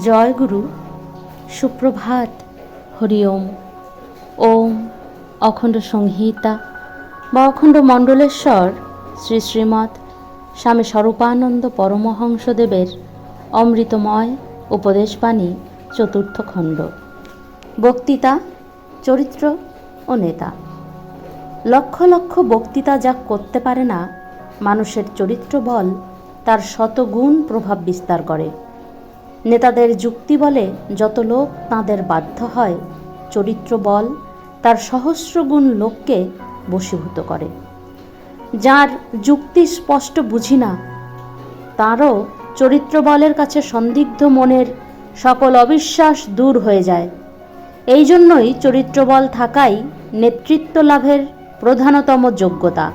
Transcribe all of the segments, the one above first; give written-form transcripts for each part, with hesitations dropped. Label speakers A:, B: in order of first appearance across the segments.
A: জয় গুরু, সুপ্রভাত, হরি ওম। ওম অখণ্ড সংহিতা বা অখণ্ড মণ্ডলেশ্বর শ্রী শ্রীমৎ স্বামী স্বরূপানন্দ পরমহংসদেবের অমৃতময় উপদেশবাণী, চতুর্থ খণ্ড। বক্তৃতা, চরিত্র ও নেতা। লক্ষ লক্ষ বক্তৃতা যা করতে পারে না, মানুষের চরিত্র বল তার শতগুণ প্রভাব বিস্তার করে। নেতাদের যুক্তি বলে যত লোক তাঁদের বাধ্য হয়, চরিত্র বল তার সহস্রগুণ লোককে বশীভূত করে। যার যুক্তি স্পষ্ট বুঝি না, তারও চরিত্র বলের কাছে সন্দিগ্ধ মনের সকল অবিশ্বাস দূর হয়ে যায়। এই জন্যই চরিত্র বল থাকাই নেতৃত্ব লাভের প্রধানতম যোগ্যতা।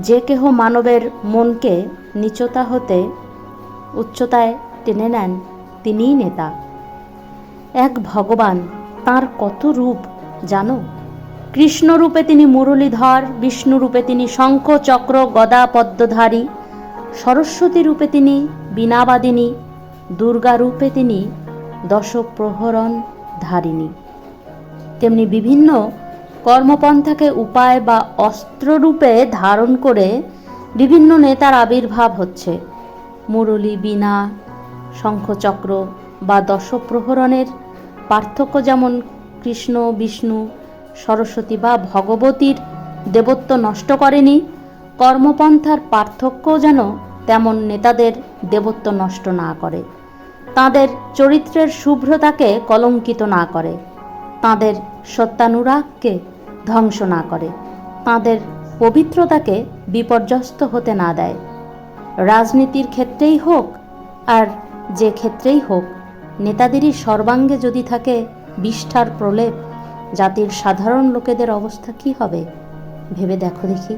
A: যে কেহ মানবের মনকে নীচতা হতে উচ্চতায় টেনে নেন, তিনিই নেতা। এক ভগবান, তাঁর কত রূপ জানো? কৃষ্ণ রূপে তিনি মুরলীধর, বিষ্ণু রূপে তিনি শঙ্খ চক্র গদা পদ্মধারী, সরস্বতী রূপে তিনি বীণাবাদিনী, দুর্গা রূপে তিনি দশপ্রহরণ ধারিণী। তেমনি বিভিন্ন কর্মপন্থাকে উপায় বা অস্ত্ররূপে ধারণ করে বিভিন্ন নেতার আবির্ভাব হচ্ছে। মুরলী, বীণা, শঙ্খচক্র বা দশপ্রহরণের পার্থক্য যেমন কৃষ্ণ, বিষ্ণু, সরস্বতী বা ভগবতীর দেবত্ব নষ্ট করেনি, কর্মপন্থার পার্থক্যও যেন তেমন নেতাদের দেবত্ব নষ্ট না করে, তাঁদের চরিত্রের শুভ্রতাকে কলঙ্কিত না করে, তাঁদের সত্যানুরাগকে ধ্বংস না করে, তাঁদের পবিত্রতাকে বিপর্যস্ত হতে না দেয়। রাজনীতির ক্ষেত্রেই হোক আর যে ক্ষেত্রেই হোক, নেতাদেরই সর্বাঙ্গে যদি থাকে বিষ্ঠার প্রলেপ, জাতির সাধারণ লোকেদের অবস্থা কী হবে ভেবে দেখো দেখি।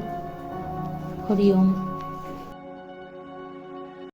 A: হরি ওম।